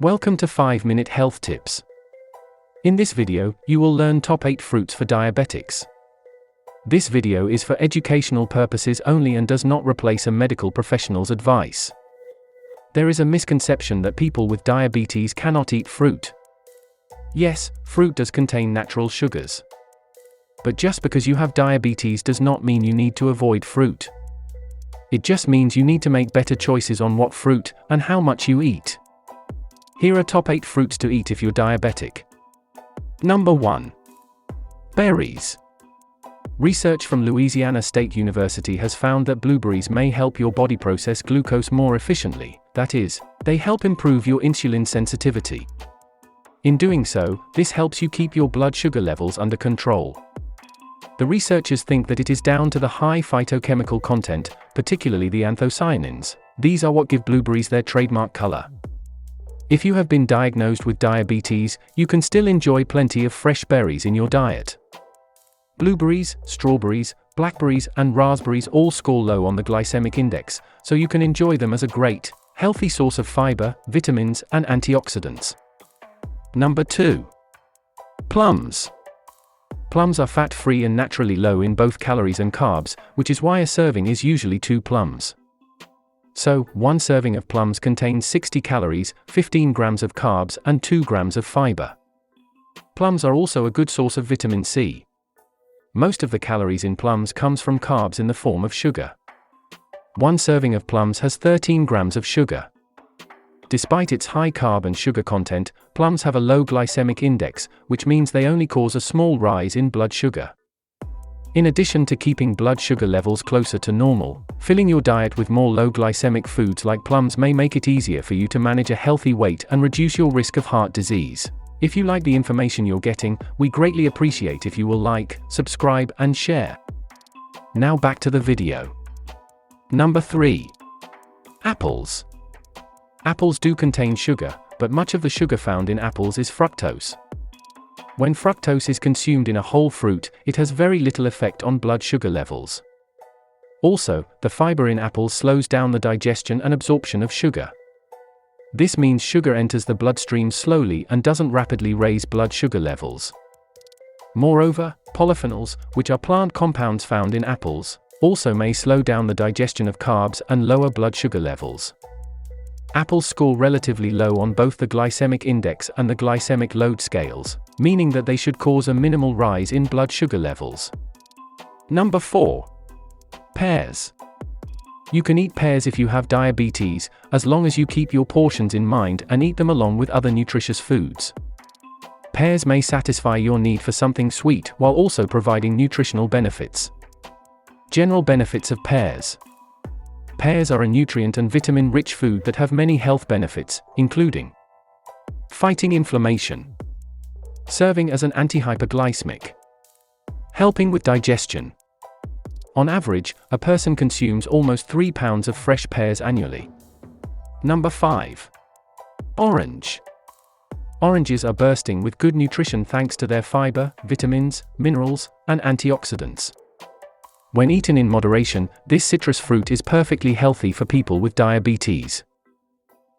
Welcome to 5-Minute Health Tips. In this video, you will learn top 8 fruits for diabetics. This video is for educational purposes only and does not replace a medical professional's advice. There is a misconception that people with diabetes cannot eat fruit. Yes, fruit does contain natural sugars. But just because you have diabetes does not mean you need to avoid fruit. It just means you need to make better choices on what fruit and how much you eat. Here are top 8 fruits to eat if you're diabetic. Number 1. Berries. Research from Louisiana State University has found that blueberries may help your body process glucose more efficiently, that is, they help improve your insulin sensitivity. In doing so, this helps you keep your blood sugar levels under control. The researchers think that it is down to the high phytochemical content, particularly the anthocyanins. These are what give blueberries their trademark color. If you have been diagnosed with diabetes, you can still enjoy plenty of fresh berries in your diet. Blueberries, strawberries, blackberries, and raspberries all score low on the glycemic index, so you can enjoy them as a great, healthy source of fiber, vitamins, and antioxidants. Number 2. Plums. Plums are fat-free and naturally low in both calories and carbs, which is why a serving is usually 2 plums. So, one serving of plums contains 60 calories, 15 grams of carbs, and 2 grams of fiber. Plums are also a good source of vitamin C. Most of the calories in plums comes from carbs in the form of sugar. One serving of plums has 13 grams of sugar. Despite its high carb and sugar content, plums have a low glycemic index, which means they only cause a small rise in blood sugar. In addition to keeping blood sugar levels closer to normal, filling your diet with more low glycemic foods like plums may make it easier for you to manage a healthy weight and reduce your risk of heart disease. If you like the information you're getting, we greatly appreciate if you will like, subscribe, and share. Now back to the video. Number 3. Apples. Apples do contain sugar, but much of the sugar found in apples is fructose. When fructose is consumed in a whole fruit, it has very little effect on blood sugar levels. Also, the fiber in apples slows down the digestion and absorption of sugar. This means sugar enters the bloodstream slowly and doesn't rapidly raise blood sugar levels. Moreover, polyphenols, which are plant compounds found in apples, also may slow down the digestion of carbs and lower blood sugar levels. Apples score relatively low on both the glycemic index and the glycemic load scales, meaning that they should cause a minimal rise in blood sugar levels. Number 4. Pears. You can eat pears if you have diabetes, as long as you keep your portions in mind and eat them along with other nutritious foods. Pears may satisfy your need for something sweet while also providing nutritional benefits. General benefits of pears. Pears are a nutrient and vitamin-rich food that have many health benefits, including fighting inflammation, serving as an antihyperglycemic, helping with digestion. On average, a person consumes almost 3 pounds of fresh pears annually. Number 5. Orange. Oranges are bursting with good nutrition thanks to their fiber, vitamins, minerals, and antioxidants. When eaten in moderation, this citrus fruit is perfectly healthy for people with diabetes.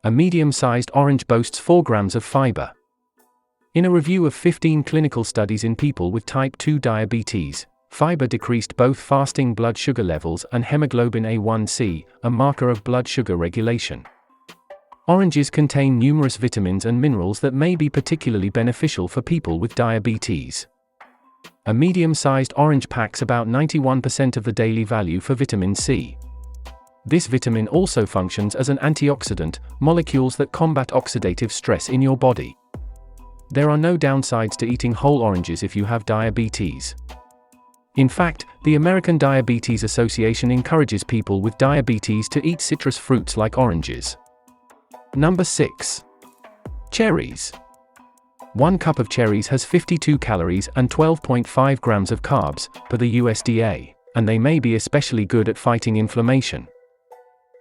A medium-sized orange boasts 4 grams of fiber. In a review of 15 clinical studies in people with type 2 diabetes, fiber decreased both fasting blood sugar levels and hemoglobin A1c, a marker of blood sugar regulation. Oranges contain numerous vitamins and minerals that may be particularly beneficial for people with diabetes. A medium-sized orange packs about 91% of the daily value for vitamin C. This vitamin also functions as an antioxidant, molecules that combat oxidative stress in your body. There are no downsides to eating whole oranges if you have diabetes. In fact, the American Diabetes Association encourages people with diabetes to eat citrus fruits like oranges. Number 6. Cherries. 1 cup of cherries has 52 calories and 12.5 grams of carbs, per the USDA, and they may be especially good at fighting inflammation.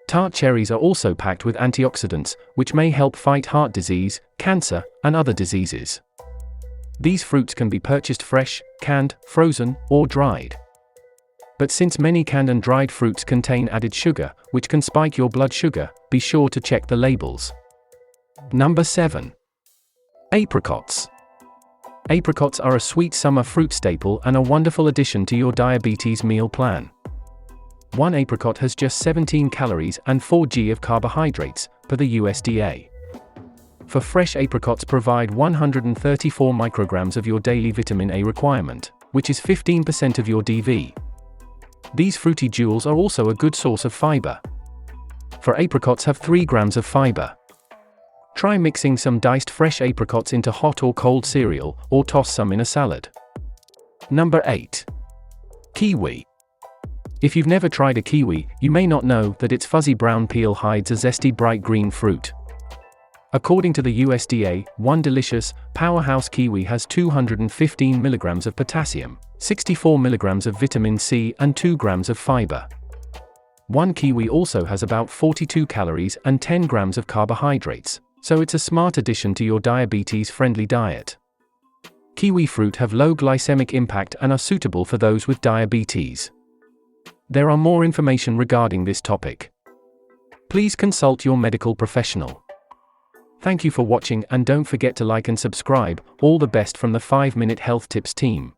Tart cherries are also packed with antioxidants, which may help fight heart disease, cancer, and other diseases. These fruits can be purchased fresh, canned, frozen, or dried. But since many canned and dried fruits contain added sugar, which can spike your blood sugar, be sure to check the labels. Number 7. Apricots. Apricots are a sweet summer fruit staple and a wonderful addition to your diabetes meal plan. One apricot has just 17 calories and 4 g of carbohydrates, per the USDA. For fresh apricots provide 134 micrograms of your daily vitamin A requirement, which is 15% of your DV. These fruity jewels are also a good source of fiber. For apricots have 3 grams of fiber. Try mixing some diced fresh apricots into hot or cold cereal, or toss some in a salad. Number 8. Kiwi. If you've never tried a kiwi, you may not know that its fuzzy brown peel hides a zesty bright green fruit. According to the USDA, one delicious, powerhouse kiwi has 215 milligrams of potassium, 64 milligrams of vitamin C and 2 grams of fiber. One kiwi also has about 42 calories and 10 grams of carbohydrates, so it's a smart addition to your diabetes-friendly diet. Kiwi fruit have low glycemic impact and are suitable for those with diabetes. There are more information regarding this topic. Please consult your medical professional. Thank you for watching and don't forget to like and subscribe. All the best from the 5-Minute Health Tips team.